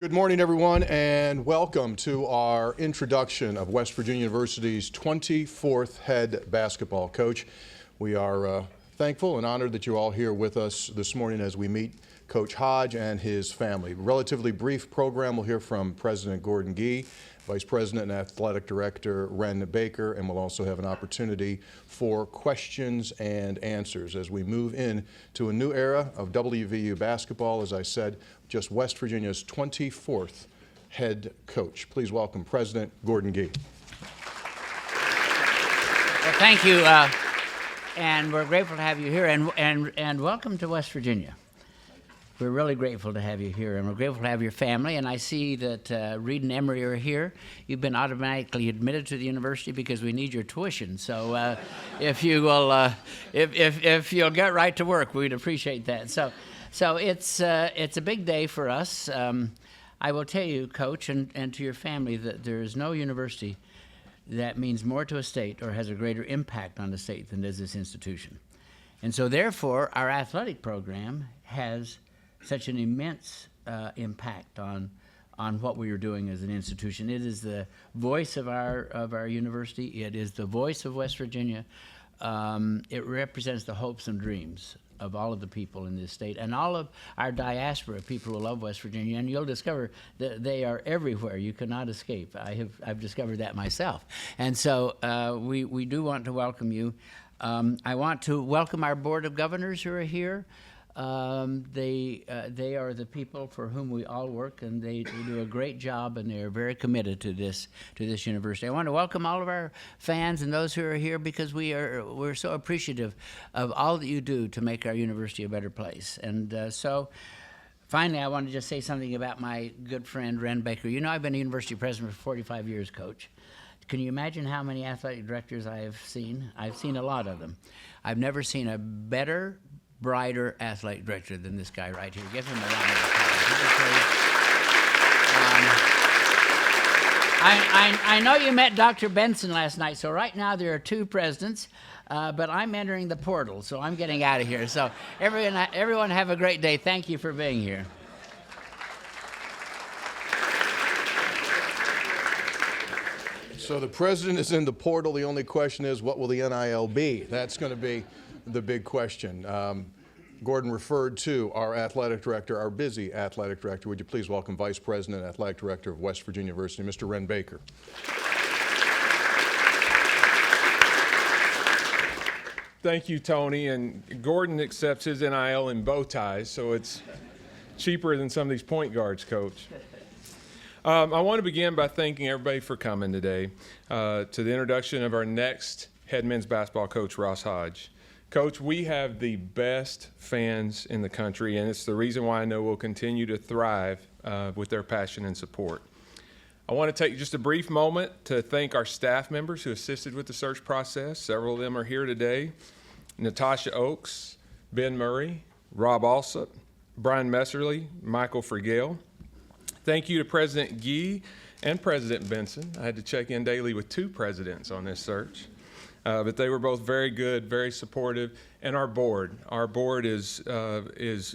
Good morning, everyone, and welcome to our introduction of West Virginia University's 24th head basketball coach. We are thankful and honored that you're all here with us this morning as we meet Coach Hodge and his family. Relatively brief program. We'll hear from President Gordon Gee, Vice President and Athletic Director Wren Baker, and we'll also have an opportunity for questions and answers as we move in to a new era of WVU basketball. As I said, just West Virginia's 24th head coach. Please welcome President Gordon Gee. Well, thank you, and we're grateful to have you here, and welcome to West Virginia. We're really grateful to have you here, and we're grateful to have your family. And I see that Reed and Emery are here. You've been automatically admitted to the university because we need your tuition. So if you will, if you'll get right to work, we'd appreciate that. So it's a big day for us. I will tell you, Coach, and to your family, that there is no university that means more to a state or has a greater impact on the state than does this institution. And so therefore, our athletic program has such an immense impact on what we are doing as an institution. It is the voice of our university. It is the voice of West Virginia. It represents the hopes and dreams of all of the people in this state and all of our diaspora, people who love West Virginia. And you'll discover that they are everywhere. You cannot escape. I've discovered that myself. And so we do want to welcome you. I want to welcome our Board of Governors who are here. They are the people for whom we all work, and they do a great job, and they are very committed to this university. I want to welcome all of our fans and those who are here because we're so appreciative of all that you do to make our university a better place. And so finally, I want to just say something about my good friend Wren Baker. You know, I've been a university president for 45 years, Coach. Can you imagine how many athletic directors I have seen? I've seen a lot of them. I've never seen a better, brighter athletic director than this guy right here. Give him a round of applause. I know you met Dr. Benson last night, so right now there are two presidents, but I'm entering the portal, so I'm getting out of here. So everyone have a great day. Thank you for being here. So the president is in the portal. The only question is, what will the NIL be? That's going to be the big question. Gordon referred to our athletic director, our busy athletic director. Would you please welcome Vice President and Athletic Director of West Virginia University, Mr. Wren Baker. Thank you, Tony. And Gordon accepts his NIL in bow ties, so it's cheaper than some of these point guards, Coach. I want to begin by thanking everybody for coming today to the introduction of our next head men's basketball coach, Ross Hodge. Coach, we have the best fans in the country, and it's the reason why I know we'll continue to thrive with their passion and support. I want to take just a brief moment to thank our staff members who assisted with the search process. Several of them are here today. Natasha Oakes, Ben Murray, Rob Alsop, Brian Messerly, Michael Frigale. Thank you to President Gee and President Benson. I had to check in daily with two presidents on this search. But they were both very good, very supportive, and our board is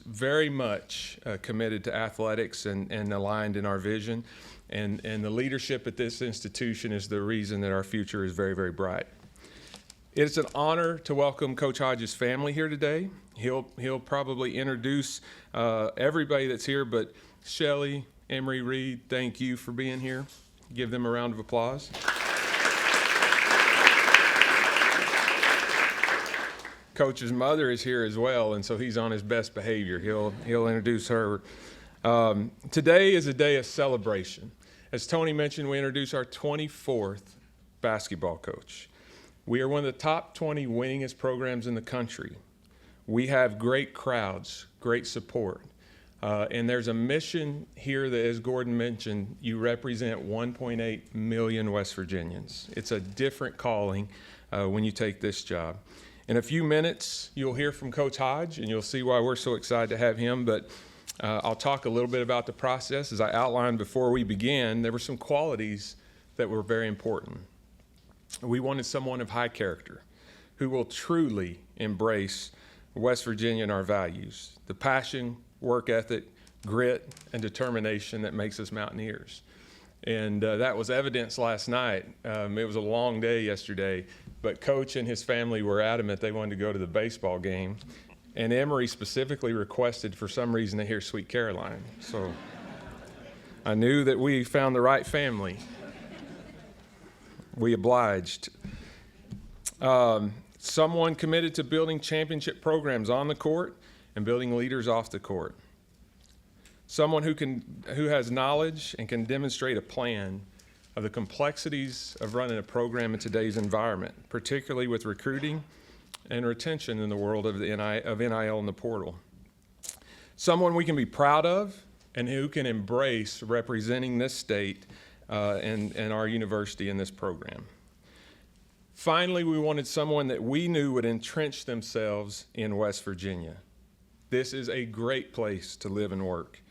very much committed to athletics and aligned in our vision, and the leadership at this institution is the reason that our future is very, very bright. It's an honor to welcome Coach Hodge's family here today. He'll probably introduce everybody that's here, but Shelley, Emery, Reed, thank you for being here. Give them a round of applause. Coach's mother is here as well, and so he's on his best behavior. He'll introduce her. Today is a day of celebration. As Tony mentioned, we introduce our 24th basketball coach. We are one of the top 20 winningest programs in the country. We have great crowds, great support. And there's a mission here that, as Gordon mentioned, you represent 1.8 million West Virginians. It's a different calling when you take this job. In a few minutes, you'll hear from Coach Hodge, and you'll see why we're so excited to have him. But I'll talk a little bit about the process. As I outlined before we began, there were some qualities that were very important. We wanted someone of high character who will truly embrace West Virginia and our values, the passion, work ethic, grit, and determination that makes us Mountaineers. And that was evidenced last night. It was a long day yesterday, but Coach and his family were adamant they wanted to go to the baseball game. And Emory specifically requested, for some reason, to hear Sweet Caroline. So I knew that we found the right family. We obliged. Someone committed to building championship programs on the court and building leaders off the court. Someone who has knowledge and can demonstrate a plan of the complexities of running a program in today's environment, particularly with recruiting and retention in the world of NIL and the portal. Someone we can be proud of and who can embrace representing this state and our university in this program. Finally, we wanted someone that we knew would entrench themselves in West Virginia. This is a great place to live and work.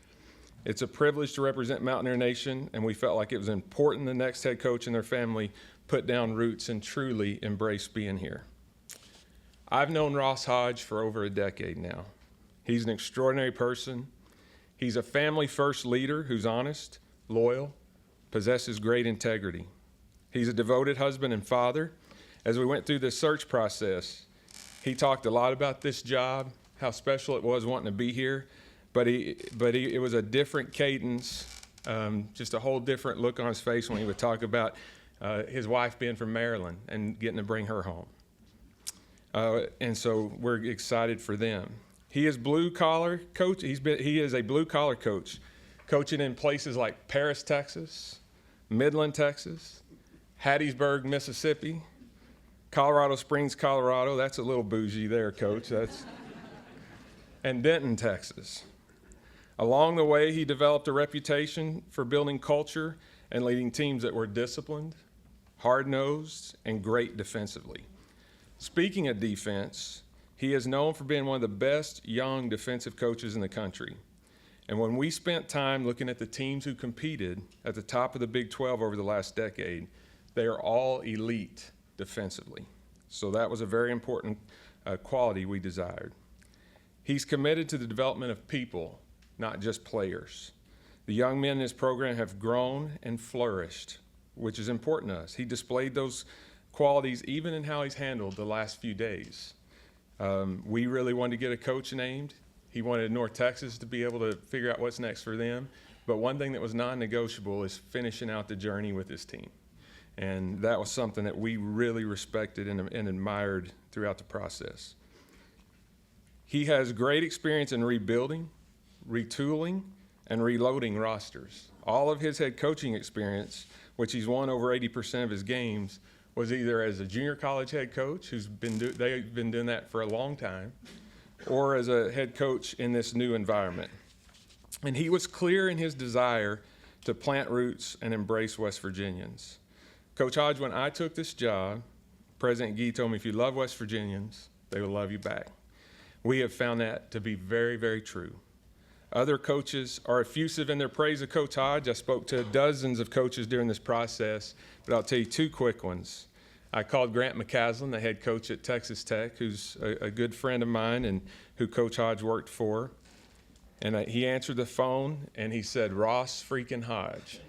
It's a privilege to represent Mountaineer Nation, and we felt like it was important the next head coach and their family put down roots and truly embrace being here. I've known Ross Hodge for over a decade now. He's an extraordinary person. He's a family-first leader who's honest, loyal, possesses great integrity. He's a devoted husband and father. As we went through this search process, he talked a lot about this job, how special it was wanting to be here, but it was a different cadence, just a whole different look on his face when he would talk about his wife being from Maryland and getting to bring her home. And so we're excited for them. He is blue-collar coach. He is a blue-collar coach, coaching in places like Paris, Texas, Midland, Texas, Hattiesburg, Mississippi, Colorado Springs, Colorado. That's a little bougie there, Coach. And Denton, Texas. Along the way, he developed a reputation for building culture and leading teams that were disciplined, hard-nosed, and great defensively. Speaking of defense, he is known for being one of the best young defensive coaches in the country. And when we spent time looking at the teams who competed at the top of the Big 12 over the last decade, they are all elite defensively. So that was a very important quality we desired. He's committed to the development of people, not just players. The young men in his program have grown and flourished, which is important to us. He displayed those qualities even in how he's handled the last few days. We really wanted to get a coach named. He wanted North Texas to be able to figure out what's next for them. But one thing that was non-negotiable is finishing out the journey with his team. And that was something that we really respected and admired throughout the process. He has great experience in rebuilding, retooling, and reloading rosters. All of his head coaching experience, which he's won over 80% of his games, was either as a junior college head coach, they've been doing that for a long time, or as a head coach in this new environment. And he was clear in his desire to plant roots and embrace West Virginians. Coach Hodge, when I took this job, President Gee told me, if you love West Virginians, they will love you back. We have found that to be very, very true. Other coaches are effusive in their praise of Coach Hodge. I spoke to dozens of coaches during this process, but I'll tell you two quick ones. I called Grant McCaslin, the head coach at Texas Tech, who's a good friend of mine and who Coach Hodge worked for. And he answered the phone, and he said, "Ross freaking Hodge."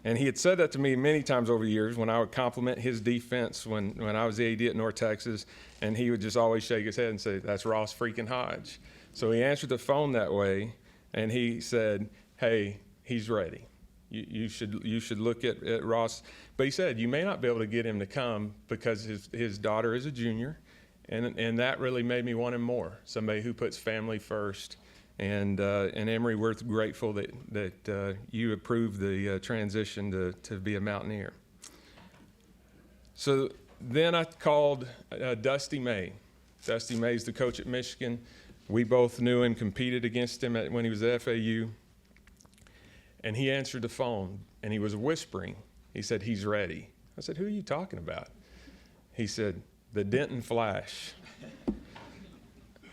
And he had said that to me many times over the years when I would compliment his defense when I was the AD at North Texas, and he would just always shake his head and say, "That's Ross freaking Hodge." So he answered the phone that way, and he said, "Hey, he's ready. You should look at Ross." But he said, "You may not be able to get him to come because his daughter is a junior," and that really made me want him more, somebody who puts family first. And Emory, we're grateful that you approved the transition to be a Mountaineer. So then I called Dusty May. Dusty May's the coach at Michigan. We both knew him, competed against him when he was at FAU. And he answered the phone, and he was whispering. He said, "He's ready." I said, "Who are you talking about?" He said, "The Denton Flash."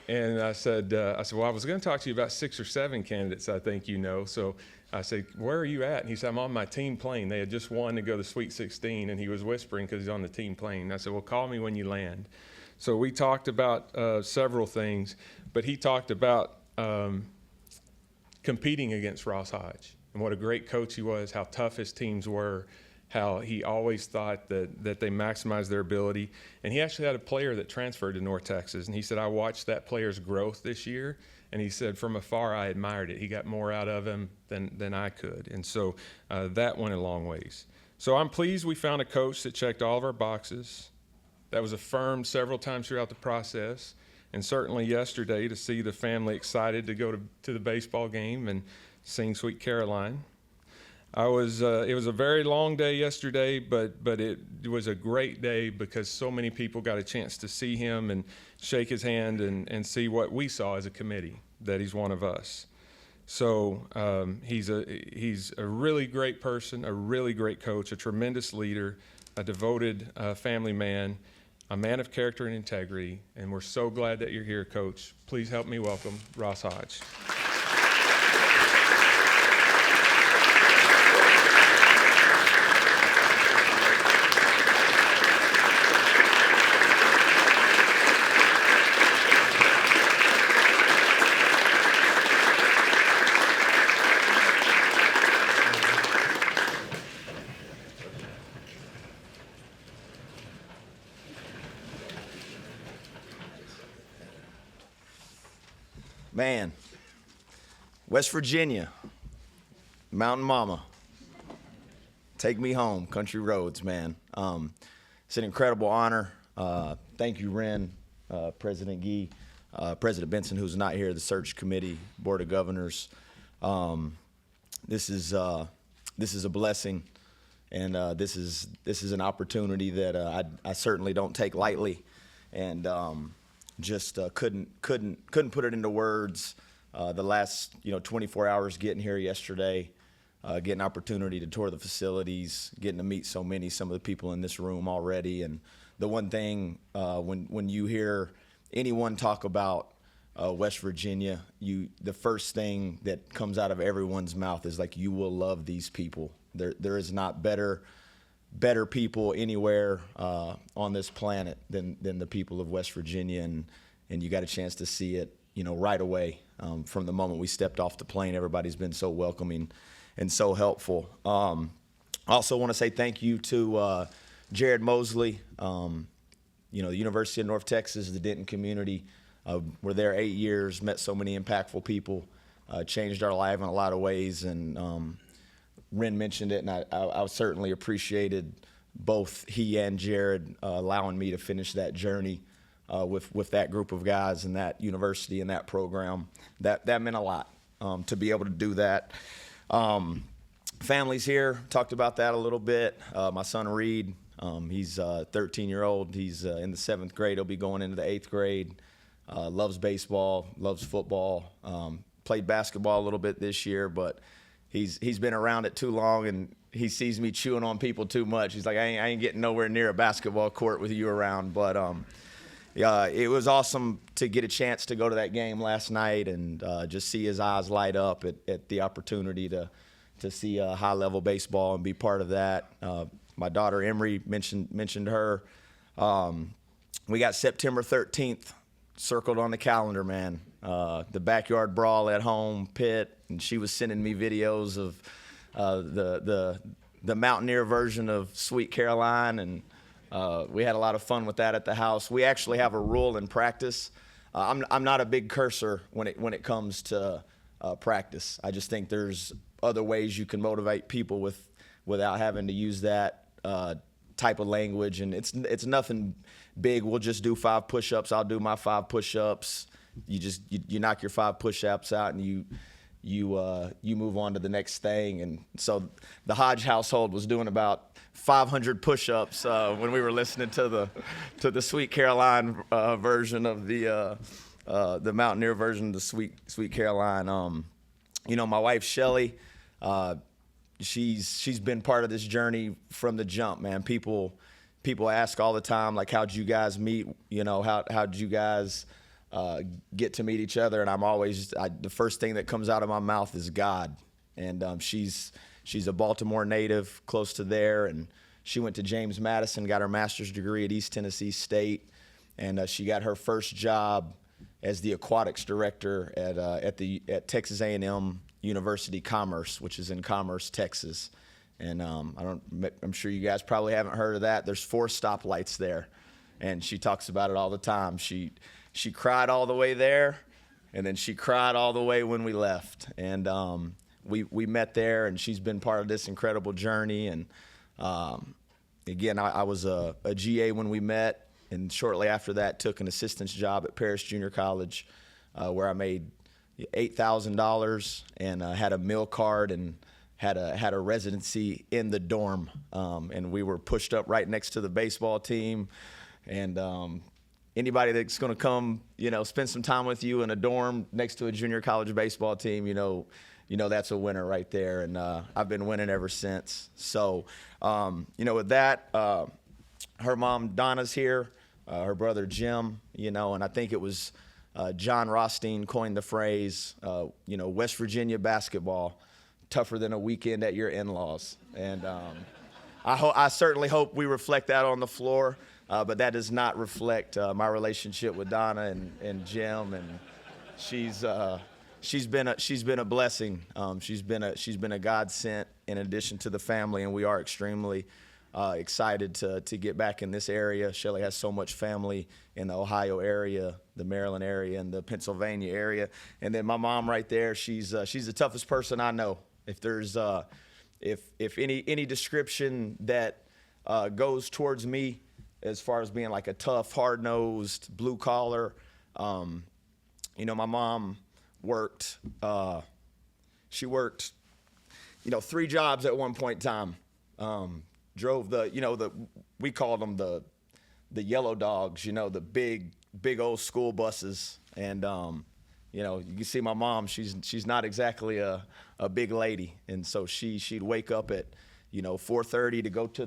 And I said, well, I was going to talk to you about 6 or 7 candidates I think you know. So I said, "Where are you at?" And he said, "I'm on my team plane." They had just won to go to Sweet 16, and he was whispering because he's on the team plane. And I said, "Well, call me when you land." So we talked about several things, but he talked about competing against Ross Hodge and what a great coach he was, how tough his teams were, how he always thought that they maximized their ability. And he actually had a player that transferred to North Texas, and he said, I watched that player's growth this year, and he said, from afar, I admired it. He got more out of him than I could. And so that went a long ways. So I'm pleased we found a coach that checked all of our boxes. That was affirmed several times throughout the process, and certainly yesterday to see the family excited to go to the baseball game and sing Sweet Caroline. It was a very long day yesterday, but it was a great day because so many people got a chance to see him and shake his hand and see what we saw as a committee, that he's one of us. So he's a really great person, a really great coach, a tremendous leader, a devoted family man, a man of character and integrity, and we're so glad that you're here, Coach. Please help me welcome Ross Hodge. Man, West Virginia, Mountain Mama, take me home, country roads, man. It's an incredible honor. Thank you, Ren, President Gee, President Benson, who's not here, the search committee, Board of Governors. This is a blessing, and this is an opportunity that I certainly don't take lightly, and just couldn't put it into words. The last 24 hours getting here yesterday, getting opportunity to tour the facilities, getting to meet some of the people in this room already. And the one thing when you hear anyone talk about West Virginia, the first thing that comes out of everyone's mouth is like, you will love these people. There is not better people anywhere on this planet than the people of West Virginia, and you got a chance to see it, right away. From the moment we stepped off the plane, everybody's been so welcoming and so helpful. I also want to say thank you to Jared Mosley, the University of North Texas, the Denton community. We're there 8 years, met so many impactful people, changed our life in a lot of ways, and Ren mentioned it, and I certainly appreciated both he and Jared allowing me to finish that journey with that group of guys and that university and that program. That meant a lot to be able to do that. Family's here, talked about that a little bit. My son Reed, he's 13-year-old. He's in the 7th grade. He'll be going into the 8th grade. Loves baseball, loves football. Played basketball a little bit this year, but he's been around it too long, and he sees me chewing on people too much. He's like, I ain't getting nowhere near a basketball court with you around. But yeah, it was awesome to get a chance to go to that game last night and just see his eyes light up at the opportunity to see high-level baseball and be part of that. My daughter Emery mentioned her. We got September 13th circled on the calendar, man. The backyard brawl at home, Pitt, and she was sending me videos of the Mountaineer version of Sweet Caroline, and we had a lot of fun with that at the house. We actually have a rule in practice. I'm not a big cursor when it comes to practice. I just think there's other ways you can motivate people without having to use that type of language, and it's nothing big. We'll just do 5 push-ups. I'll do my 5 push-ups. You knock your 5 push-ups out, and you move on to the next thing. And so the Hodge household was doing about 500 push-ups when we were listening to the Sweet Caroline version of the Mountaineer version of the Sweet Caroline. My wife Shelly, she's been part of this journey from the jump, man. People ask all the time, like, how'd you guys meet? How'd you guys get to meet each other? And I'm always, the first thing that comes out of my mouth is God. And she's a Baltimore native, close to there, and she went to James Madison, got her master's degree at East Tennessee State, and she got her first job as the aquatics director at Texas A&M University Commerce, which is in Commerce, Texas. And I'm sure you guys probably haven't heard of that. There's 4 stoplights there, and she talks about it all the time. She cried all the way there, and then she cried all the way when we left. And we met there, and she's been part of this incredible journey. And again, I was a GA when we met, and shortly after that took an assistant's job at Paris Junior College, where I made $8,000 and had a meal card and had a residency in the dorm, and we were pushed up right next to the baseball team. And anybody that's going to come, spend some time with you in a dorm next to a junior college baseball team, that's a winner right there. And I've been winning ever since. So, with that, her mom Donna's here, her brother Jim, and I think it was John Rothstein coined the phrase, West Virginia basketball, tougher than a weekend at your in-laws. And I certainly hope we reflect that on the floor, but that does not reflect my relationship with Donna and Jim. And she's been a blessing. She's been a godsend in addition to the family, and we are extremely excited to get back in this area. Shelly has so much family in the Ohio area, the Maryland area, and the Pennsylvania area. And then my mom right there, she's the toughest person I know. If there's if any description that goes towards me as far as being like a tough, hard-nosed, blue-collar, my mom worked. She worked, 3 jobs at one point in time. Drove we called them the yellow dogs, the big old school buses. And you can see my mom, she's not exactly a big lady. And so she'd wake up at 4:30 to go to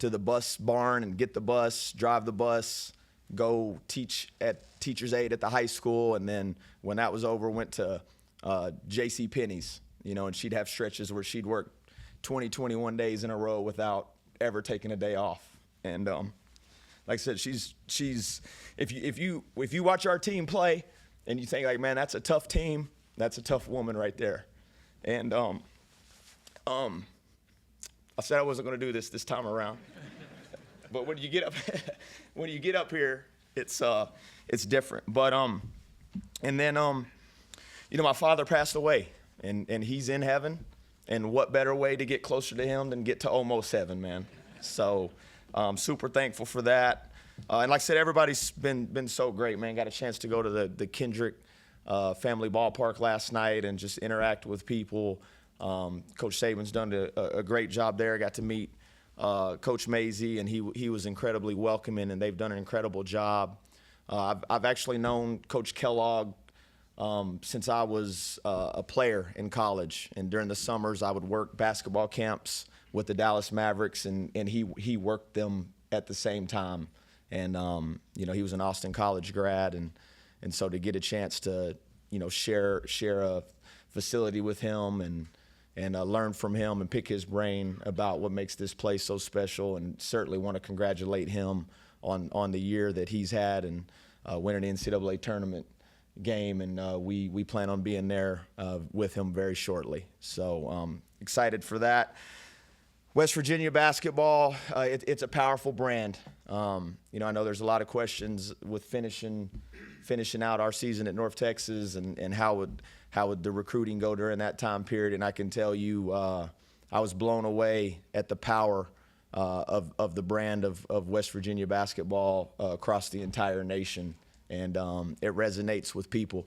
the bus barn and get the bus, drive the bus, go teach at teacher's aide at the high school, and then when that was over, went to J.C. Penney's, and she'd have stretches where she'd work 20, 21 days in a row without ever taking a day off. And like I said, she's if you watch our team play and you think like, man, that's a tough team, that's a tough woman right there. And I said I wasn't going to do this time around, but when you get up here, it's different. But and then my father passed away, and he's in heaven. And what better way to get closer to him than get to almost heaven, man? So super thankful for that. And like I said, everybody's been so great, man. Got a chance to go to the Kendrick family ballpark last night and just interact with people. Coach Saban's done a great job there. Got to meet Coach Mazey, and he was incredibly welcoming, and they've done an incredible job. I've actually known Coach Kellogg since I was a player in college, and during the summers I would work basketball camps with the Dallas Mavericks, and he worked them at the same time. And he was an Austin College grad, and so to get a chance to share a facility with him and learn from him and pick his brain about what makes this place so special, and certainly want to congratulate him on the year that he's had and winning the NCAA tournament game, and we plan on being there with him very shortly. So excited for that. West Virginia basketball, it's a powerful brand. I know there's a lot of questions with finishing out our season at North Texas, and how would the recruiting go during that time period. And I can tell you, I was blown away at the power of the brand of West Virginia basketball across the entire nation. And it resonates with people.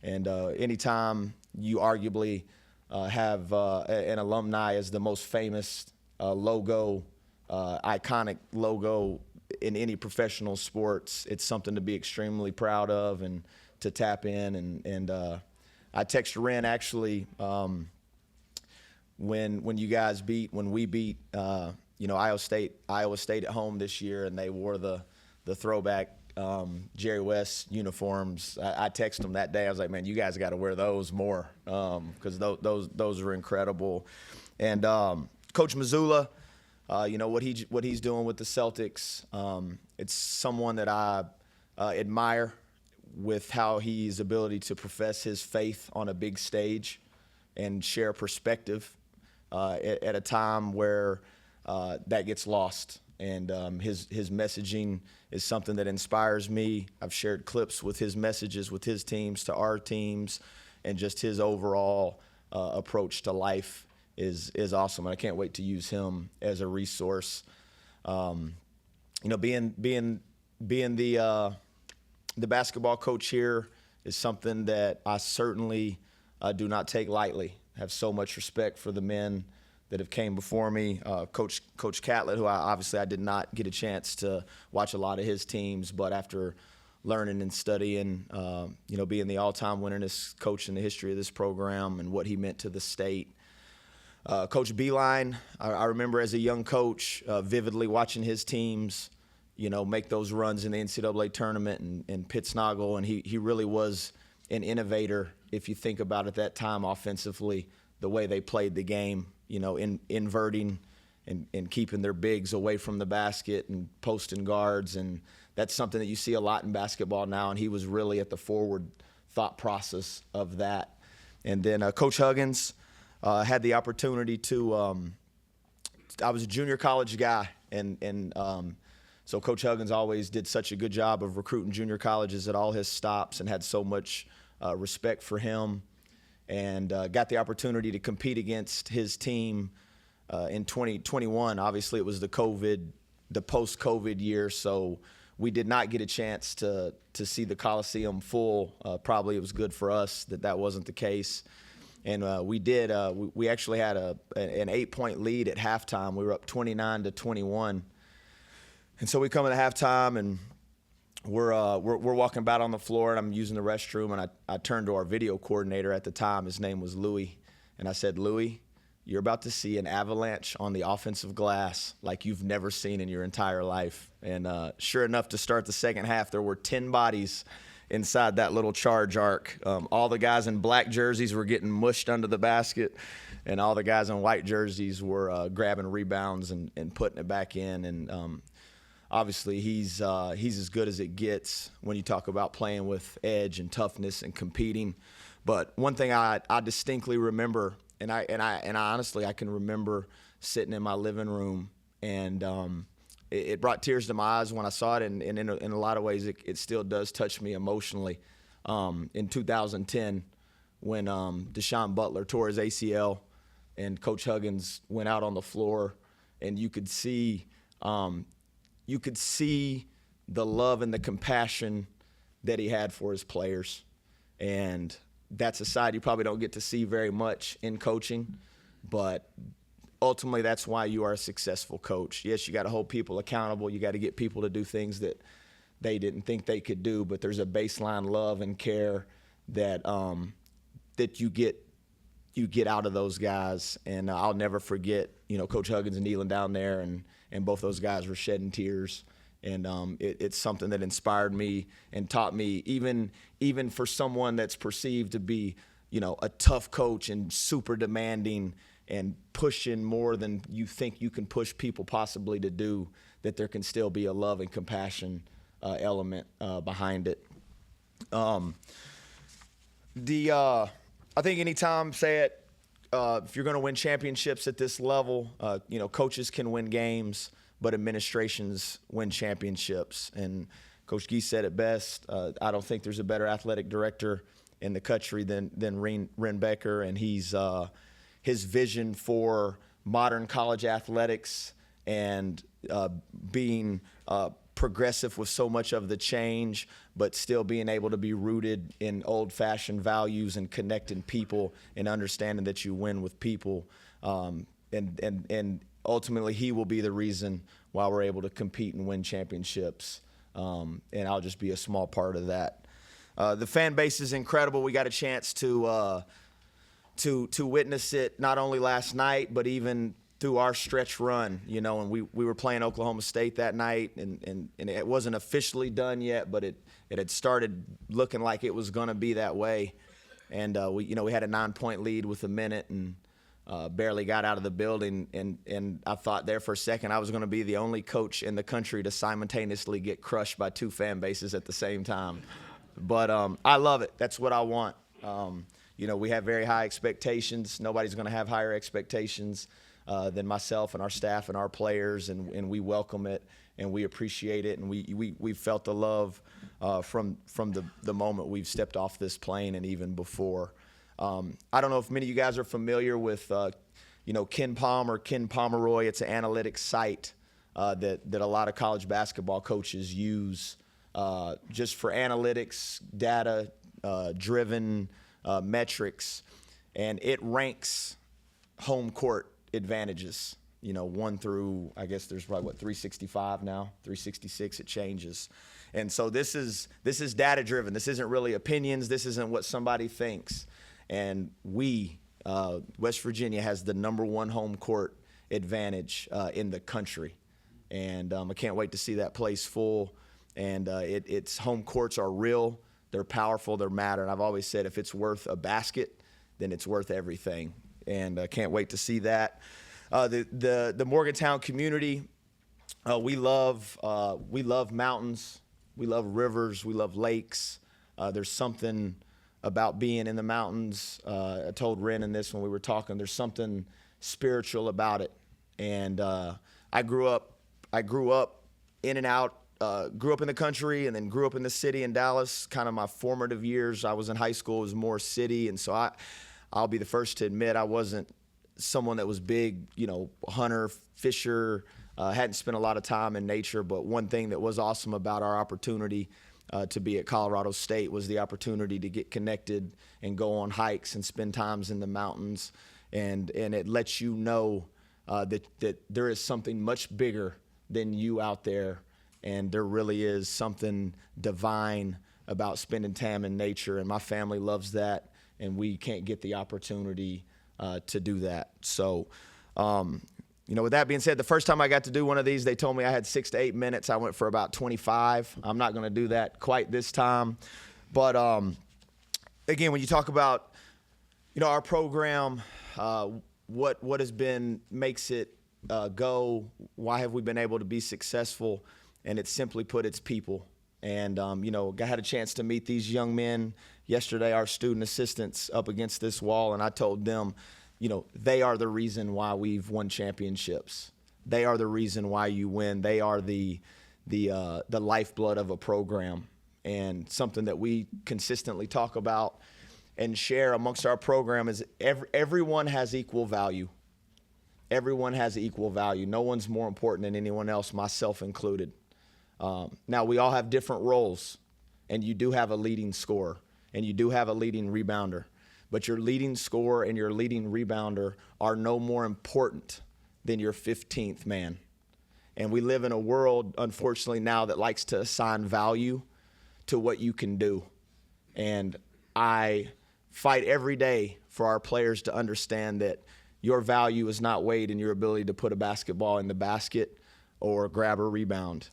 And anytime you arguably have an alumni as the most famous logo, iconic logo in any professional sports, it's something to be extremely proud of and to tap in. And I texted Ren actually when we beat Iowa State at home this year, and they wore the throwback Jerry West uniforms. I texted them that day. I was like, man, you guys got to wear those more, because those were incredible. And Coach Mazzulla, what he's doing with the Celtics, it's someone that I admire with how he's ability to profess his faith on a big stage. and share perspective at a time where that gets lost. And his messaging is something that inspires me. I've shared clips with his messages with his teams to our teams, and just his overall approach to life is awesome. And I can't wait to use him as a resource. Being the basketball coach here is something that I certainly do not take lightly. I have so much respect for the men that have came before me. Coach Catlett, who I did not get a chance to watch a lot of his teams, but after learning and studying, being the all-time winningest coach in the history of this program and what he meant to the state. Coach Beeline, I remember as a young coach vividly watching his teams, make those runs in the NCAA tournament and Pittsnogle, and he really was an innovator if you think about it that time offensively, the way they played the game, inverting and keeping their bigs away from the basket and posting guards, and that's something that you see a lot in basketball now, and he was really at the forward thought process of that. And then Coach Huggins, had the opportunity to I was a junior college guy, and so Coach Huggins always did such a good job of recruiting junior colleges at all his stops, and had so much respect for him, and got the opportunity to compete against his team in 2021. Obviously, it was the post-COVID year, so we did not get a chance to see the Coliseum full. Probably it was good for us that wasn't the case. And we did. We actually had an 8-point lead at halftime. We were up 29-21, and so we come into halftime, and we're walking about on the floor, and I'm using the restroom, and I turned to our video coordinator at the time. His name was Louis, and I said, "Louis, you're about to see an avalanche on the offensive glass like you've never seen in your entire life." And sure enough, to start the second half, there were 10 bodies inside that little charge arc. All the guys in black jerseys were getting mushed under the basket, and all the guys in white jerseys were grabbing rebounds and putting it back in. And obviously, he's as good as it gets when you talk about playing with edge and toughness and competing. But one thing I distinctly remember, and I honestly I can remember sitting in my living room, and it brought tears to my eyes when I saw it, and in a lot of ways it still does touch me emotionally. In 2010, when Deshaun Butler tore his ACL, and Coach Huggins went out on the floor, and you could see the love and the compassion that he had for his players, and that's a side you probably don't get to see very much in coaching, but ultimately, that's why you are a successful coach. Yes, you got to hold people accountable. You got to get people to do things that they didn't think they could do, but there's a baseline love and care that that you get out of those guys. And I'll never forget, Coach Huggins kneeling down there, and both those guys were shedding tears. And it's something that inspired me and taught me, even for someone that's perceived to be, a tough coach and super demanding and pushing more than you think you can push people possibly to do, that there can still be a love and compassion element behind it. I think anytime, if you're going to win championships at this level, coaches can win games, but administrations win championships. And Coach Gee said it best. I don't think there's a better athletic director in the country than Ren Becker, and his vision for modern college athletics and being progressive with so much of the change, but still being able to be rooted in old-fashioned values and connecting people and understanding that you win with people. And ultimately, he will be the reason why we're able to compete and win championships. And I'll just be a small part of that. The fan base is incredible. We got a chance to witness it not only last night, but even through our stretch run, and we were playing Oklahoma State that night, and it wasn't officially done yet, but it had started looking like it was going to be that way. And we had a 9-point lead with a minute, and barely got out of the building, and I thought there for a second I was going to be the only coach in the country to simultaneously get crushed by 2 fan bases at the same time. But I love it. That's what I want. we have very high expectations. Nobody's going to have higher expectations than myself and our staff and our players, and we welcome it and we appreciate it, and we felt the love from the moment we've stepped off this plane and even before. I don't know if many of you guys are familiar with Ken Palm or Ken Pomeroy. It's an analytics site that a lot of college basketball coaches use just for analytics, data driven metrics, and it ranks home court advantages, 1 through, I guess there's probably 365 now, 366, it changes. And so this is data driven. This isn't really opinions. This isn't what somebody thinks. And West Virginia has the #1 home court advantage in the country. And I can't wait to see that place full. And its home courts are real. They're powerful. They're matter. And I've always said if it's worth a basket, then it's worth everything. And I can't wait to see that. The Morgantown community, we love mountains. We love rivers. We love lakes. There's something about being in the mountains. I told Ren in this when we were talking. There's something spiritual about it. And I grew up in and out. Grew up in the country and then grew up in the city in Dallas. Kind of my formative years. I was in high school. It was more city, and so I'll be the first to admit I wasn't someone that was big, hunter, fisher, hadn't spent a lot of time in nature. But one thing that was awesome about our opportunity to be at Colorado State was the opportunity to get connected and go on hikes and spend times in the mountains. And it lets you know that there is something much bigger than you out there. And there really is something divine about spending time in nature. And my family loves that. And we can't get the opportunity to do that. So, with that being said, the first time I got to do one of these, they told me I had 6 to 8 minutes. I went for about 25. I'm not going to do that quite this time. But, again, when you talk about, our program, what has been, makes it go, why have we been able to be successful? And it's simply put, it's people. And, I had a chance to meet these young men yesterday, our student assistants up against this wall, and I told them, they are the reason why we've won championships. They are the reason why you win. They are the lifeblood of a program, and something that we consistently talk about and share amongst our program is everyone has equal value. Everyone has equal value. No one's more important than anyone else, myself included. Now, we all have different roles, and you do have a leading scorer, and you do have a leading rebounder. But your leading scorer and your leading rebounder are no more important than your 15th man. And we live in a world, unfortunately, now that likes to assign value to what you can do. And I fight every day for our players to understand that your value is not weighed in your ability to put a basketball in the basket or grab a rebound.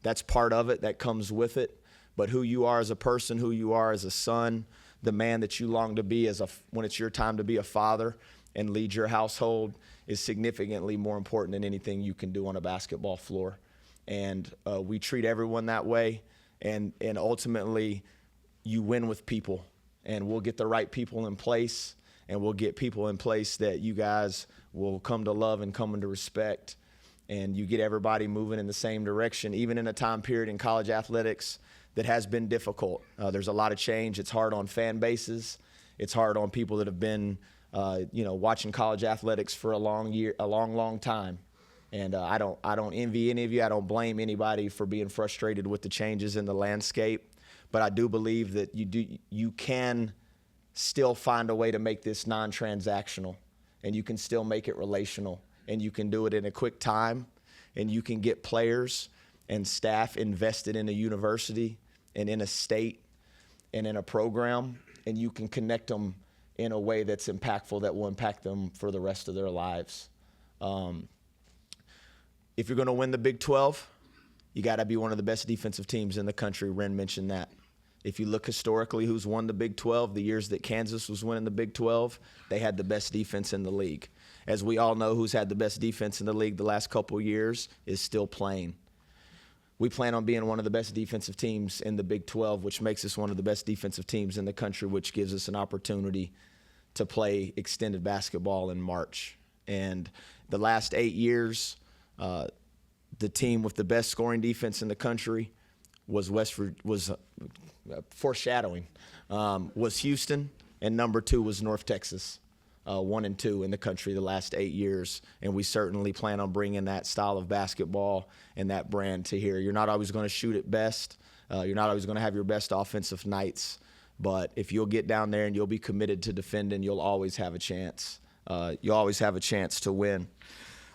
That's part of it. That comes with it. But who you are as a person, who you are as a son, the man that you long to be when it's your time to be a father and lead your household is significantly more important than anything you can do on a basketball floor. And we treat everyone that way. And ultimately, you win with people. And we'll get the right people in place. And we'll get people in place that you guys will come to love and come to respect. And you get everybody moving in the same direction, even in a time period in college athletics that has been difficult. There's a lot of change. It's hard on fan bases. It's hard on people that have been, watching college athletics for a long time. And I don't envy any of you. I don't blame anybody for being frustrated with the changes in the landscape. But I do believe that you can still find a way to make this non-transactional, and you can still make it relational, and you can do it in a quick time, and you can get players and staff invested in a university and in a state and in a program, and you can connect them in a way that's impactful, that will impact them for the rest of their lives. If you're going to win the Big 12, you got to be one of the best defensive teams in the country. Ren mentioned that. If you look historically who's won the Big 12, the years that Kansas was winning the Big 12, they had the best defense in the league. As we all know, who's had the best defense in the league the last couple of years is still playing. we plan on being one of the best defensive teams in the Big 12, which makes us one of the best defensive teams in the country, which gives us an opportunity to play extended basketball in March. And the last 8 years, the team with the best scoring defense in the country was foreshadowing was Houston, and number 2 was North Texas. 1 and 2 in the country the last 8 years, and we certainly plan on bringing that style of basketball and that brand to here. You're not always going to shoot it best. You're not always going to have your best offensive nights, but if you'll get down there and you'll be committed to defending, you'll always have a chance. You'll always have a chance to win.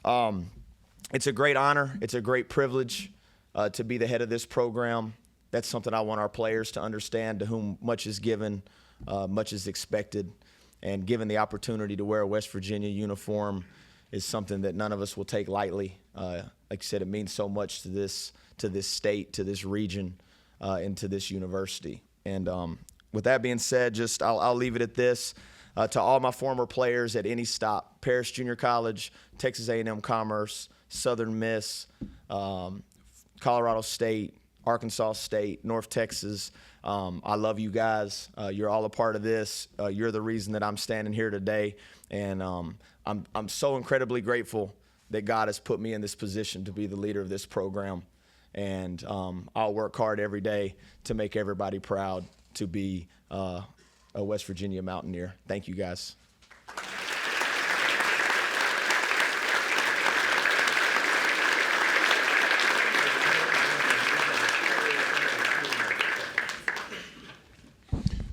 It's a great honor. It's a great privilege to be the head of this program. That's something I want our players to understand, to whom much is given, much is expected. And given the opportunity to wear a West Virginia uniform is something that none of us will take lightly. Like I said, it means so much to this state, to this region, and to this university. And with that being said, I'll leave it at this. To all my former players at any stop, Paris Junior College, Texas A&M Commerce, Southern Miss, Colorado State, Arkansas State, North Texas, I love you guys. You're all a part of this. You're the reason that I'm standing here today, and I'm so incredibly grateful that God has put me in this position to be the leader of this program. And I'll work hard every day to make everybody proud to be a West Virginia Mountaineer. Thank you, guys.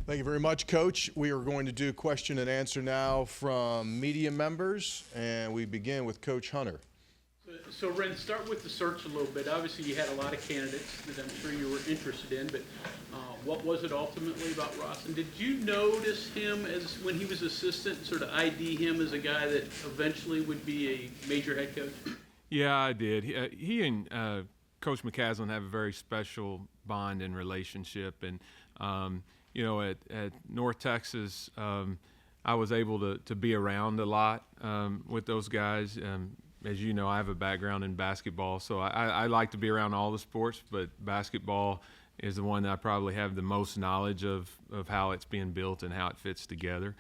Thank you very much, Coach. We are going to do question and answer now from media members, and we begin with Coach Hunter. So, Ren, start with the search a little bit. Obviously, you had a lot of candidates that I'm sure you were interested in, but what was it ultimately about Ross? And did you notice him as when he was assistant, sort of ID him as a guy that eventually would be a major head coach? Yeah, I did. He and Coach McCaslin have a very special bond and relationship, and you know, at North Texas, I was able to be around a lot with those guys. As you know, I have a background in basketball, so I like to be around all the sports, but basketball is the one that I probably have the most knowledge of how it's being built and how it fits together.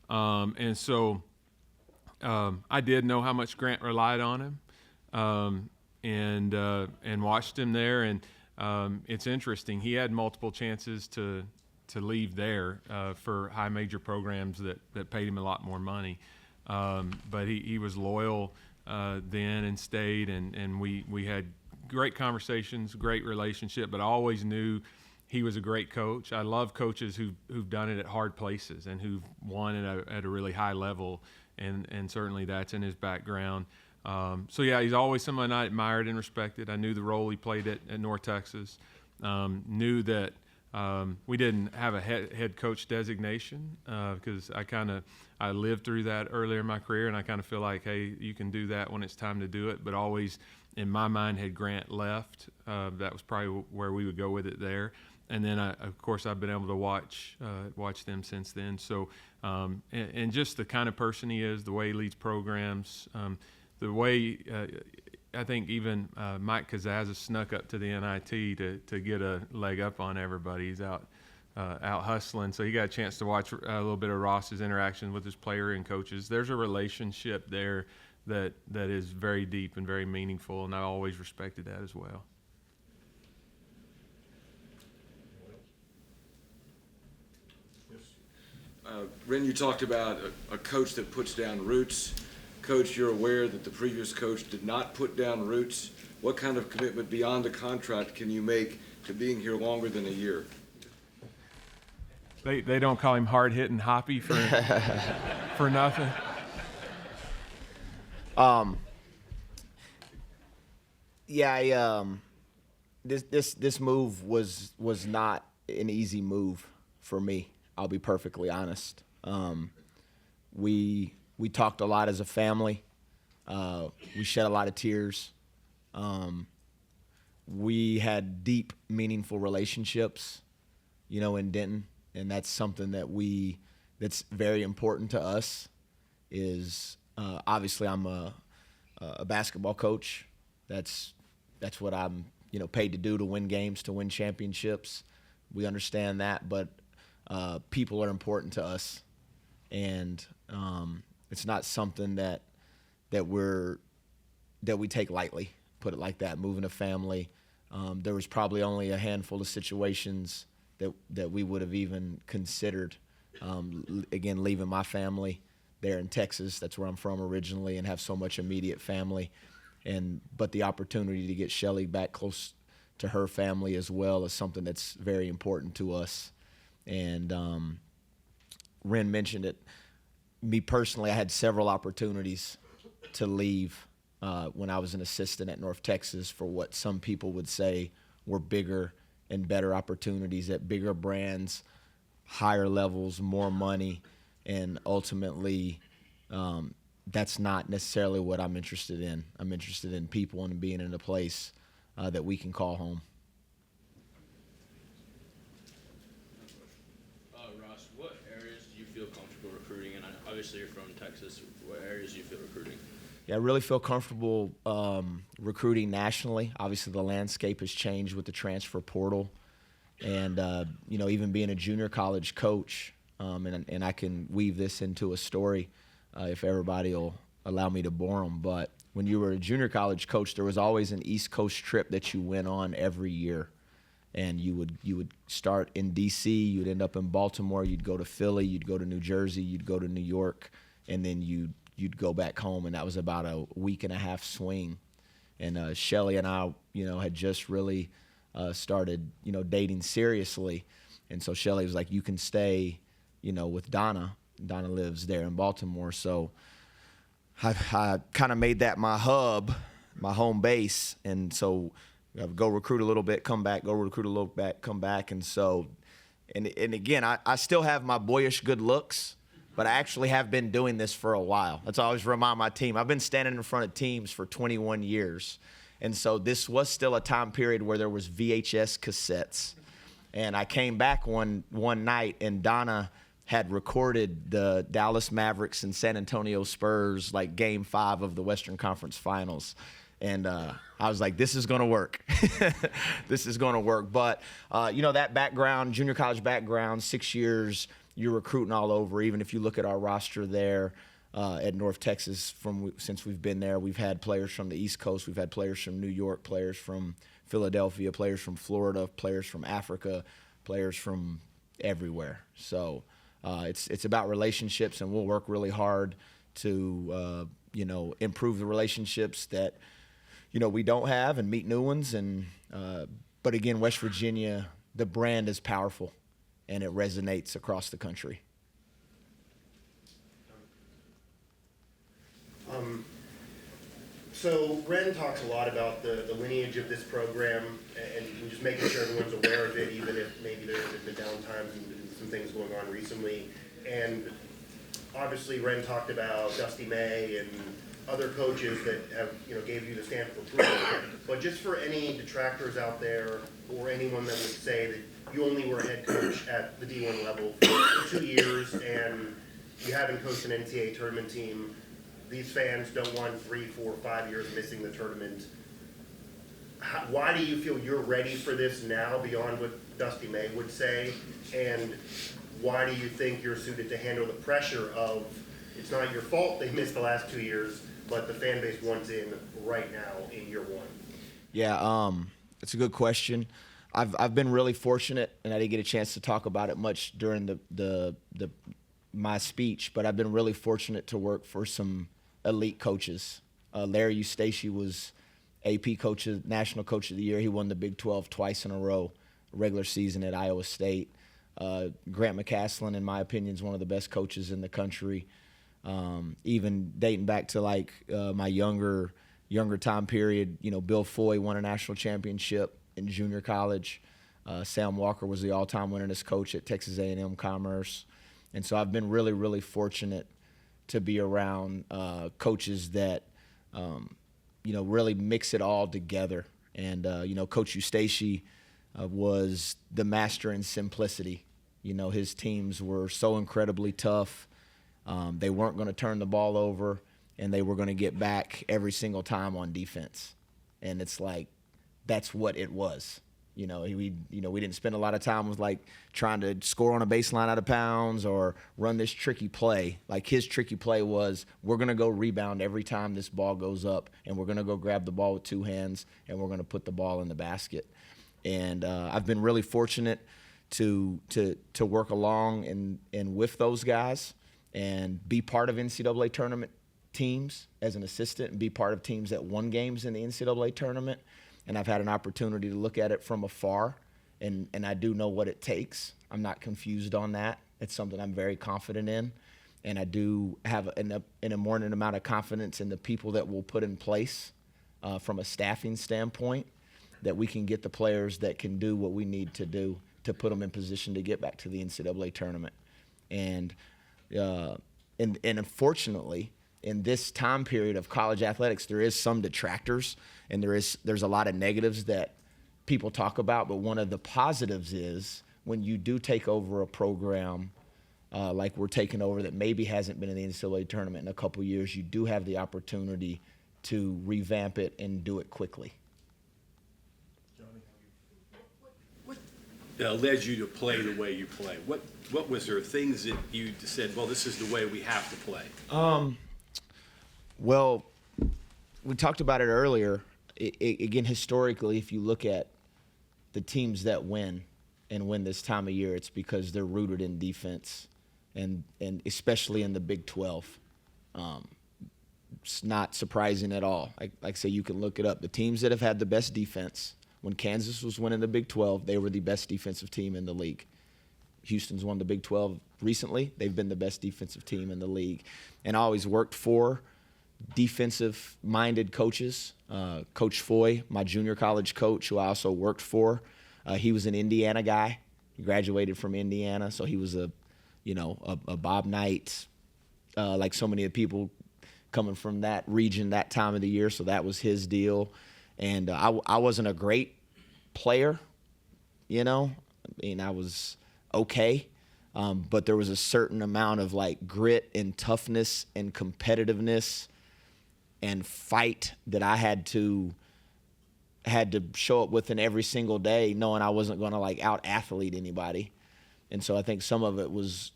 And so I did know how much Grant relied on him, and watched him there. And it's interesting. He had multiple chances to leave there for high major programs that paid him a lot more money. But he was loyal then and stayed, and we had great conversations, great relationship, but I always knew he was a great coach. I love coaches who've done it at hard places and who've won at a really high level, and certainly that's in his background. So yeah, he's always someone I admired and respected. I knew the role he played at North Texas, knew that we didn't have a head coach designation because I lived through that earlier in my career, and I kind of feel like, hey, you can do that when it's time to do it. But always in my mind, had Grant left, that was probably where we would go with it there. And then of course I've been able to watch them since then. So and just the kind of person he is, the way he leads programs, the way I think even Mike Kazazza snuck up to the NIT to get a leg up on everybody. He's out hustling, so he got a chance to watch a little bit of Ross's interaction with his player and coaches. There's a relationship there that is very deep and very meaningful, and I always respected that as well. Ren, you talked about a coach that puts down roots. Coach, you're aware that the previous coach did not put down roots. What kind of commitment beyond the contract can you make to being here longer than a year? They don't call him hard-hitting Hoppy for for nothing. Yeah, this move was not an easy move for me. I'll be perfectly honest. We talked a lot as a family. We shed a lot of tears. We had deep, meaningful relationships, in Denton, and that's something that's very important to us. Is obviously I'm a basketball coach. That's what I'm paid to do to win games, to win championships. We understand that, but people are important to us, and it's not something that we take lightly. Put it like that. Moving a family, there was probably only a handful of situations that we would have even considered. Again, leaving my family there in Texas, that's where I'm from originally, and have so much immediate family, but the opportunity to get Shelly back close to her family as well is something that's very important to us. And Ren mentioned it. Me personally, I had several opportunities to leave when I was an assistant at North Texas for what some people would say were bigger and better opportunities at bigger brands, higher levels, more money, and ultimately that's not necessarily what I'm interested in. I'm interested in people and being in a place that we can call home. Ross, what areas do you feel comfortable recruiting in? Obviously, you're from Texas. What areas do you feel recruiting? Yeah, I really feel comfortable recruiting nationally. Obviously, the landscape has changed with the transfer portal. And, even being a junior college coach, and I can weave this into a story if everybody will allow me to bore them. But when you were a junior college coach, there was always an East Coast trip that you went on every year. And you would start in D.C., you'd end up in Baltimore, you'd go to Philly, you'd go to New Jersey, you'd go to New York, and then you'd go back home. And that was about a week and a half swing. And Shelly and I, had just really started, dating seriously. And so Shelly was like, you can stay, with Donna. Donna lives there in Baltimore. So I kind of made that my hub, my home base. And so I would go recruit a little bit, come back, go recruit a little bit, come back. And so, and again, I still have my boyish good looks, but I actually have been doing this for a while. That's what I always remind my team. I've been standing in front of teams for 21 years. And so this was still a time period where there was VHS cassettes. And I came back one night, and Donna had recorded the Dallas Mavericks and San Antonio Spurs, like Game 5 of the Western Conference Finals. And I was like, this is going to work. This is going to work. But, that background, junior college background, 6 years, you're recruiting all over. Even if you look at our roster there at North Texas, since we've been there, we've had players from the East Coast. We've had players from New York, players from Philadelphia, players from Florida, players from Africa, players from everywhere. So it's about relationships, and we'll work really hard to, improve the relationships that, we don't have and meet new ones. And but again, West Virginia, the brand is powerful, and it resonates across the country. So Ren talks a lot about the lineage of this program and just making sure everyone's aware of it, even if maybe there's been downtimes and some things going on recently. And obviously Ren talked about Dusty May and other coaches that have, gave you the stamp of approval. But just for any detractors out there or anyone that would say that you only were a head coach at the D1 level for 2 years and you haven't coached an NCAA tournament team, these fans don't want 3, 4, 5 years missing the tournament. Why do you feel you're ready for this now beyond what Dusty May would say? And why do you think you're suited to handle the pressure of, it's not your fault they missed the last 2 years, but the fan base wants in right now in year one? Yeah, it's a good question. I've been really fortunate, and I didn't get a chance to talk about it much during my speech, but I've been really fortunate to work for some elite coaches. Larry Eustace was AP National Coach of the Year. He won the Big 12 twice in a row, regular season at Iowa State. Grant McCaslin, in my opinion, is one of the best coaches in the country. Even dating back to my younger time period, Bill Foy won a national championship in junior college. Sam Walker was the all-time winningest coach at Texas A&M Commerce. And so I've been really, really fortunate to be around coaches that, really mix it all together. And, Coach Eustace was the master in simplicity. His teams were so incredibly tough. They weren't going to turn the ball over, and they were going to get back every single time on defense. And it's like, that's what it was. We didn't spend a lot of time with like trying to score on a baseline out of bounds or run this tricky play. Like his tricky play was, we're going to go rebound every time this ball goes up, and we're going to go grab the ball with two hands, and we're going to put the ball in the basket. And I've been really fortunate to work along and with those guys and be part of NCAA tournament teams as an assistant and be part of teams that won games in the NCAA tournament. And I've had an opportunity to look at it from afar, and I do know what it takes. I'm not confused on that. It's something I'm very confident in, and I do have an inordinate amount of confidence in the people that we'll put in place from a staffing standpoint, that we can get the players that can do what we need to do to put them in position to get back to the NCAA tournament. And unfortunately, in this time period of college athletics, there is some detractors, and there's a lot of negatives that people talk about. But one of the positives is when you do take over a program like we're taking over that maybe hasn't been in the NCAA tournament in a couple years, you do have the opportunity to revamp it and do it quickly. Led you to play the way you play? What was there things that you said, well, this is the way we have to play? Well, we talked about it earlier. Again, historically, if you look at the teams that win this time of year, it's because they're rooted in defense, and especially in the Big 12. It's not surprising at all. Like I say, you can look it up. The teams that have had the best defense, when Kansas was winning the Big 12, they were the best defensive team in the league. Houston's won the Big 12 recently. They've been the best defensive team in the league. And I always worked for defensive-minded coaches. Coach Foy, my junior college coach, who I also worked for, he was an Indiana guy. He graduated from Indiana, so he was a Bob Knight, like so many of the people coming from that region that time of the year, so that was his deal. And I wasn't a great player, I was okay. But there was a certain amount of like grit and toughness and competitiveness and fight that I had to show up with in every single day, knowing I wasn't going to like out athlete anybody. And so I think some of it was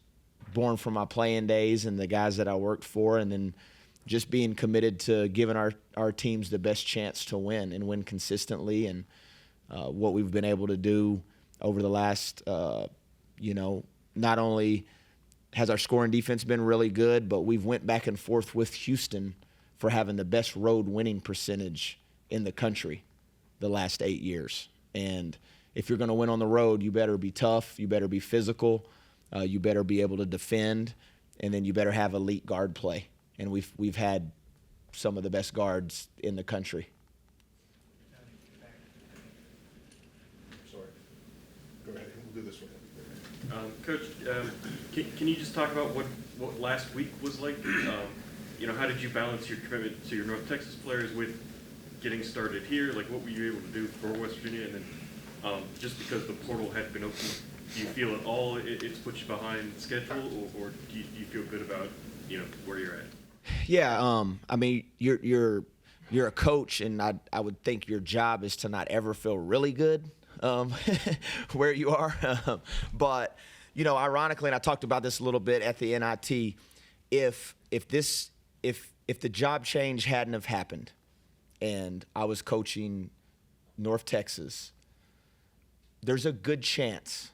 born from my playing days and the guys that I worked for, and then just being committed to giving our teams the best chance to win and win consistently. And what we've been able to do over the last, not only has our scoring defense been really good, but we've went back and forth with Houston for having the best road winning percentage in the country the last 8 years. And if you're going to win on the road, you better be tough, you better be physical, you better be able to defend, and then you better have elite guard play. And we've had some of the best guards in the country. Sorry. Go ahead. We'll do this one. Coach, can you just talk about what last week was like? How did you balance your commitment to your North Texas players with getting started here? Like, what were you able to do for West Virginia? And then just because the portal had been open, do you feel at all it's put you behind schedule, or do you feel good about where you're at? Yeah, I mean, you're a coach, and I would think your job is to not ever feel really good where you are. But ironically, and I talked about this a little bit at the NIT, if the job change hadn't have happened, and I was coaching North Texas, there's a good chance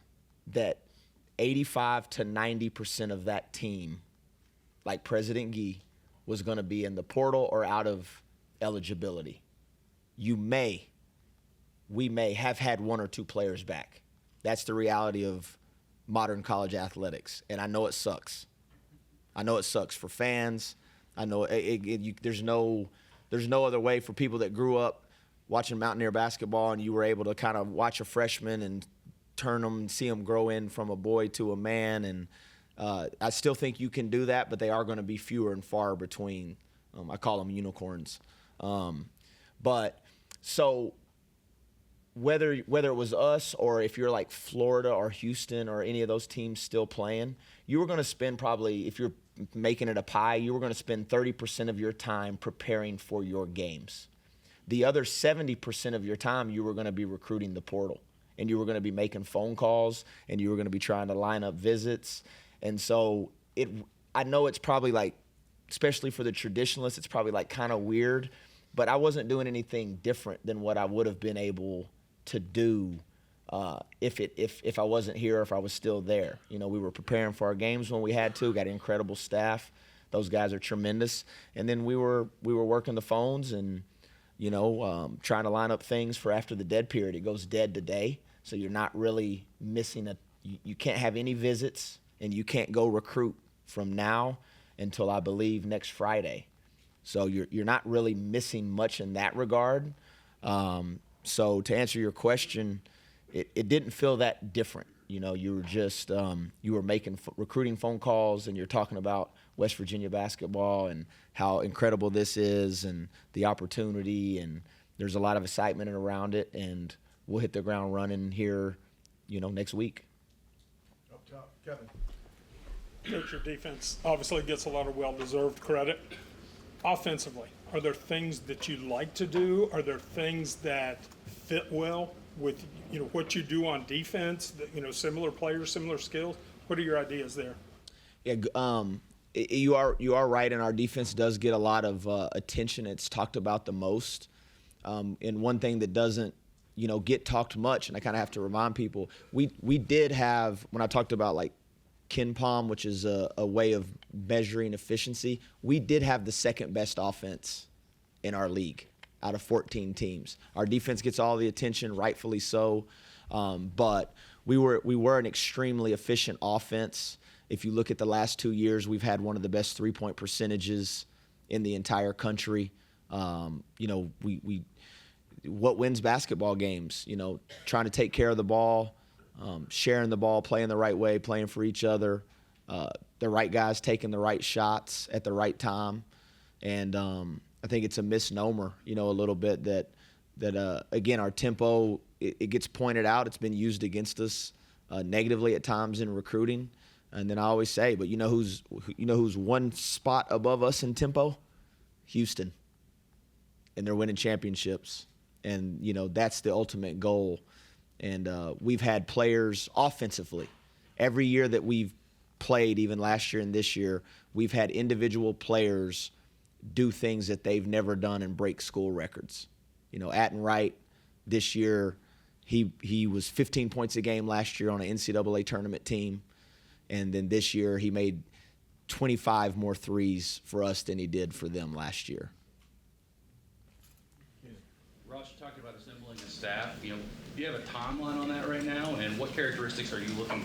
that 85 to 90% of that team, like President Gee, was going to be in the portal or out of eligibility. We may have had one or two players back. That's the reality of modern college athletics, and I know it sucks. I know it sucks for fans. I know there's no other way for people that grew up watching Mountaineer basketball, and you were able to kind of watch a freshman and turn them and see them grow in from a boy to a man. And I still think you can do that, but they are going to be fewer and far between. I call them unicorns. But so whether it was us or if you're like Florida or Houston or any of those teams still playing, you were going to spend probably, if you're making it a pie, you were going to spend 30% of your time preparing for your games. The other 70% of your time, you were going to be recruiting the portal, and you were going to be making phone calls, and you were going to be trying to line up visits. And so I know it's probably like, especially for the traditionalists, it's probably like kind of weird, but I wasn't doing anything different than what I would have been able to do if I wasn't here or if I was still there. You know, we were preparing for our games when we had to, got an incredible staff. Those guys are tremendous. And then we were working the phones and, you know, trying to line up things for after the dead period. It goes dead today, so you're not really missing you can't have any visits, and you can't go recruit from now until I believe next Friday. So you're not really missing much in that regard. So to answer your question, it didn't feel that different. You know, you were just you were making recruiting phone calls, and you're talking about West Virginia basketball and how incredible this is and the opportunity, and there's a lot of excitement around it, and we'll hit the ground running here, you know, next week. Up top, Kevin. Coach, your defense obviously gets a lot of well-deserved credit. Offensively, are there things that you like to do? Are there things that fit well with, you know, what you do on defense, that, you know, similar players, similar skills? What are your ideas there? Yeah, you are right, and our defense does get a lot of attention. It's talked about the most. And one thing that doesn't, you know, get talked much, and I kind of have to remind people, we did have, when I talked about like KenPom, which is a way of measuring efficiency, we did have the second best offense in our league out of 14 teams. Our defense gets all the attention, rightfully so, but we were an extremely efficient offense. If you look at the last 2 years, we've had one of the best three-point percentages in the entire country. You know, what wins basketball games? You know, trying to take care of the ball, sharing the ball, playing the right way, playing for each other, the right guys taking the right shots at the right time. And I think it's a misnomer, you know, a little bit that again, our tempo, it gets pointed out. It's been used against us negatively at times in recruiting. And then I always say, but you know who's one spot above us in tempo? Houston. And they're winning championships. And, you know, that's the ultimate goal. And we've had players offensively. Every year that we've played, even last year and this year, we've had individual players do things that they've never done and break school records. You know, Atten Wright this year, he was 15 points a game last year on an NCAA tournament team. And then this year he made 25 more threes for us than he did for them last year. Ross, you talked about assembling a staff. You know, do you have a timeline on that right now? And what characteristics are you looking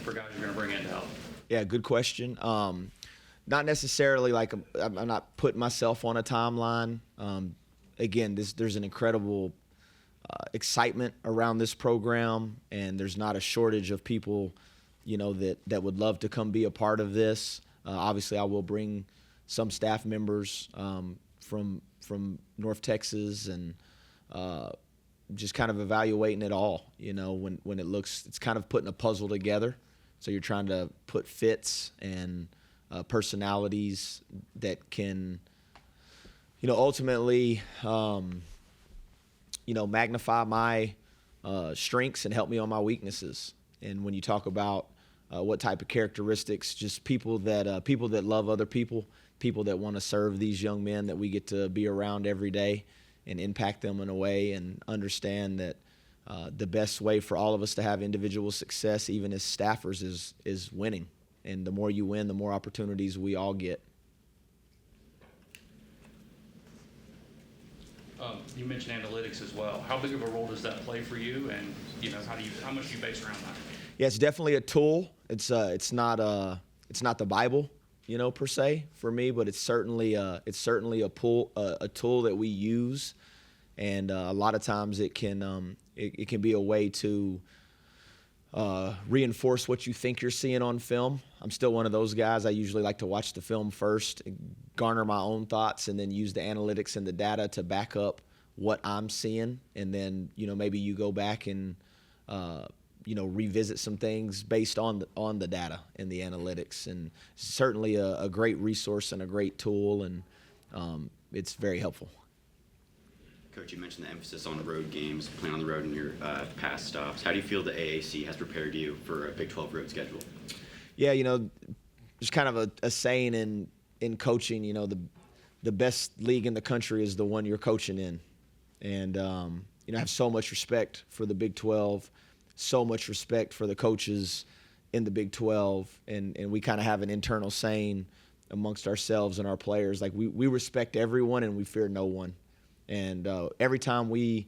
for guys you're going to bring in to help? Yeah, good question. Not necessarily like I'm not putting myself on a timeline. Again, there's an incredible excitement around this program, and there's not a shortage of people, you know, that would love to come be a part of this. Obviously, I will bring some staff members from North Texas, and just kind of evaluating it all. You know, when it's kind of putting a puzzle together. So you're trying to put fits and personalities that can, you know, ultimately, you know, magnify my strengths and help me on my weaknesses. And when you talk about what type of characteristics, just people that love other people that want to serve these young men that we get to be around every day and impact them in a way, and understand that the best way for all of us to have individual success, even as staffers, is winning. And the more you win, the more opportunities we all get. You mentioned analytics as well. How big of a role does that play for you? And, you know, how much do you base around that? Yeah, it's definitely a tool. It's not the Bible, you know, per se for me, but it's certainly a tool that we use, and a lot of times it can be a way to reinforce what you think you're seeing on film. I'm still one of those guys. I usually like to watch the film first, garner my own thoughts, and then use the analytics and the data to back up what I'm seeing. And then, you know, maybe you go back and, you know, revisit some things based on the data and the analytics. And certainly a great resource and a great tool, and it's very helpful. Coach, you mentioned the emphasis on road games, playing on the road in your past stops. How do you feel the AAC has prepared you for a Big 12 road schedule? Yeah, there's kind of a saying in coaching, the best league in the country is the one you're coaching in. And, I have so much respect for the Big 12, so much respect for the coaches in the Big 12. And we kind of have an internal saying amongst ourselves and our players, like we respect everyone and we fear no one. And every time we,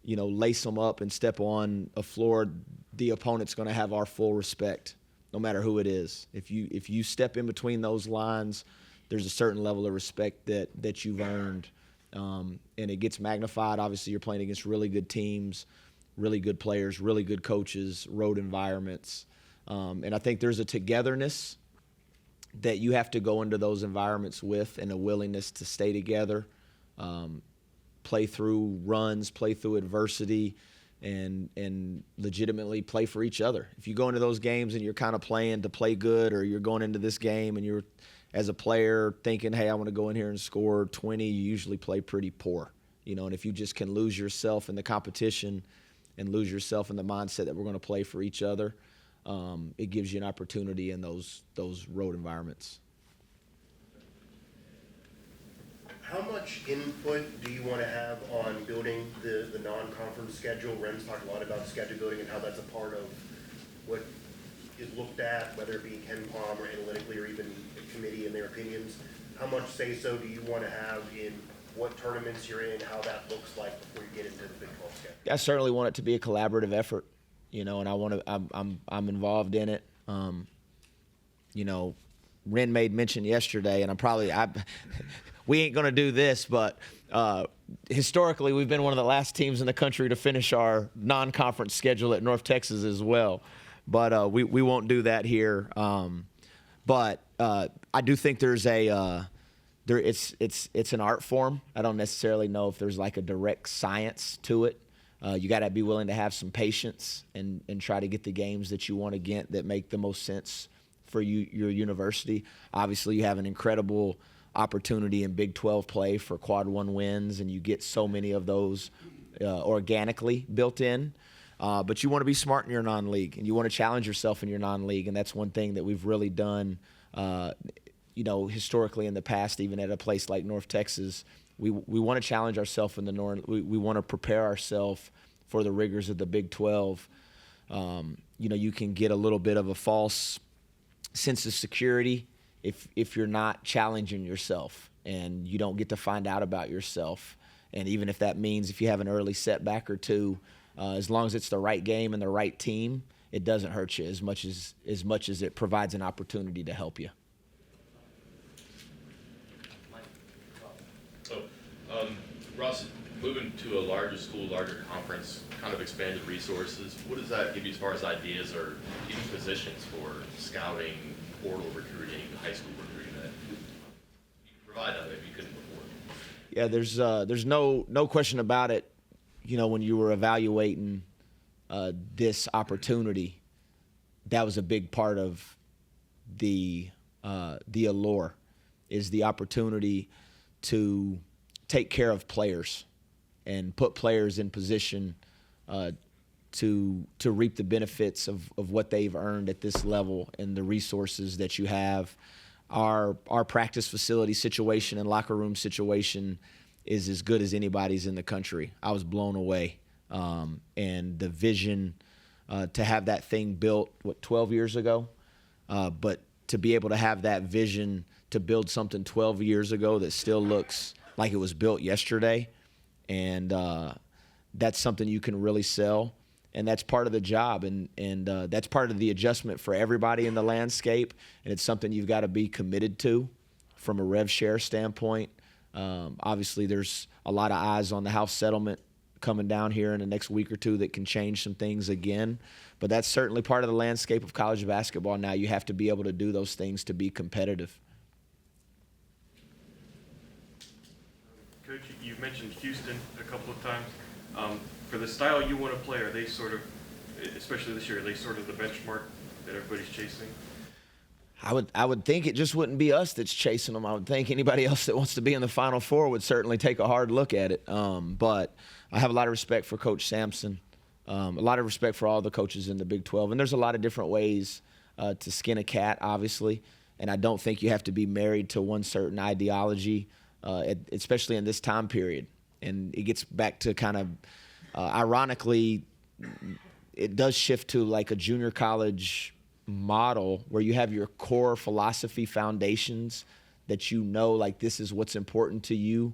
lace them up and step on a floor, the opponent's going to have our full respect, no matter who it is. If you step in between those lines, there's a certain level of respect that you've earned, and it gets magnified. Obviously, you're playing against really good teams, really good players, really good coaches, road environments, and I think there's a togetherness that you have to go into those environments with, and a willingness to stay together. Play through runs, play through adversity, and legitimately play for each other. If you go into those games and you're kind of playing to play good, or you're going into this game and you're, as a player, thinking, hey, I want to go in here and score 20, you usually play pretty poor. And if you just can lose yourself in the competition and lose yourself in the mindset that we're going to play for each other, it gives you an opportunity in those road environments. How much input do you want to have on building the non-conference schedule? Ren's talked a lot about schedule building and how that's a part of what is looked at, whether it be Ken Palm or analytically or even the committee in their opinions. How much say-so do you want to have in what tournaments you're in, how that looks like before you get into the Big 12 schedule? I certainly want it to be a collaborative effort, and I'm involved in it. Ren made mention yesterday, and we ain't going to do this, but historically we've been one of the last teams in the country to finish our non-conference schedule at North Texas as well. But we won't do that here. But I do think there's it's an art form. I don't necessarily know if there's like a direct science to it. You got to be willing to have some patience and try to get the games that you want to get that make the most sense for your university. Obviously, you have an incredible opportunity in Big 12 play for Quad 1 wins, and you get so many of those organically built in. But you want to be smart in your non-league, and you want to challenge yourself in your non-league, and that's one thing that we've really done, historically in the past, even at a place like North Texas. We want to challenge ourselves in the North. We want to prepare ourselves for the rigors of the Big 12. You can get a little bit of a false sense of security if you're not challenging yourself, and you don't get to find out about yourself. And even if that means if you have an early setback or two, as long as it's the right game and the right team, it doesn't hurt you as much as it provides an opportunity to help you. So, Ross, moving to a larger school, larger conference, kind of expanded resources, what does that give you as far as ideas or even positions for scouting, portal recruiting, high school recruiting that you can provide that maybe you couldn't before? Yeah, there's no question about it. When you were evaluating this opportunity, that was a big part of the allure, is the opportunity to take care of players and put players in position to reap the benefits of what they've earned at this level and the resources that you have. Our practice facility situation and locker room situation is as good as anybody's in the country. I was blown away. And the vision to have that thing built, 12 years ago? But to be able to have that vision to build something 12 years ago that still looks like it was built yesterday, and that's something you can really sell. And that's part of the job, and that's part of the adjustment for everybody in the landscape, and it's something you've got to be committed to from a rev share standpoint. Obviously, there's a lot of eyes on the house settlement coming down here in the next week or two that can change some things again, but that's certainly part of the landscape of college basketball now. You have to be able to do those things to be competitive. Coach, you've mentioned Houston a couple of times. For the style you want to play, are they sort of, especially this year, are they sort of the benchmark that everybody's chasing? I would think it just wouldn't be us that's chasing them. I would think anybody else that wants to be in the Final Four would certainly take a hard look at it. But I have a lot of respect for Coach Sampson, a lot of respect for all the coaches in the Big 12. And there's a lot of different ways to skin a cat, obviously. And I don't think you have to be married to one certain ideology, especially in this time period. And it gets back to kind of, ironically, it does shift to like a junior college model where you have your core philosophy foundations that you know, like this is what's important to you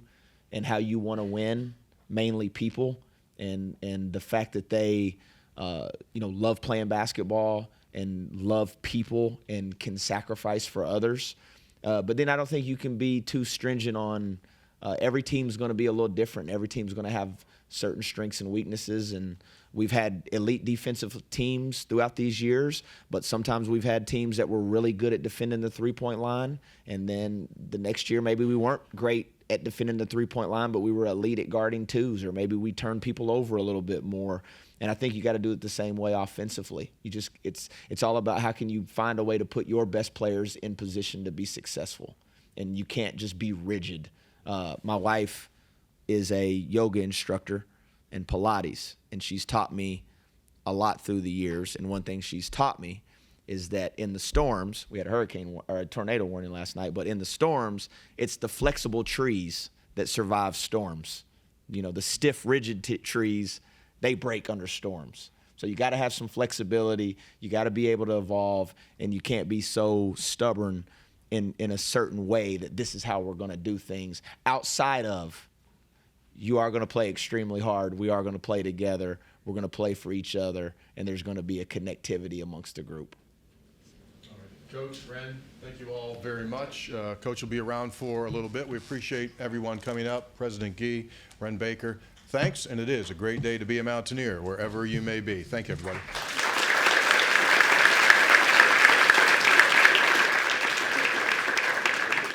and how you want to win, mainly people, and the fact that they love playing basketball and love people and can sacrifice for others. But then I don't think you can be too stringent on every team's going to be a little different. Every team's going to have certain strengths and weaknesses, and we've had elite defensive teams throughout these years, but sometimes we've had teams that were really good at defending the three-point line, and then the next year maybe we weren't great at defending the three-point line, but we were elite at guarding twos, or maybe we turned people over a little bit more. And I think you got to do it the same way offensively. It's all about how can you find a way to put your best players in position to be successful, and you can't just be rigid. My wife is a yoga instructor and Pilates, and she's taught me a lot through the years. And one thing she's taught me is that in the storms, we had a tornado warning last night, but in the storms, it's the flexible trees that survive storms. You know, the stiff, rigid trees, they break under storms. So you got to have some flexibility. You got to be able to evolve, and you can't be so stubborn in a certain way that this is how we're going to do things outside of you are going to play extremely hard. We are going to play together. We're going to play for each other, and there's going to be a connectivity amongst the group. All right. Coach, Ren, thank you all very much. Coach will be around for a little bit. We appreciate everyone coming up. President Gee, Ren Baker, thanks, and it is a great day to be a Mountaineer wherever you may be. Thank you, everybody.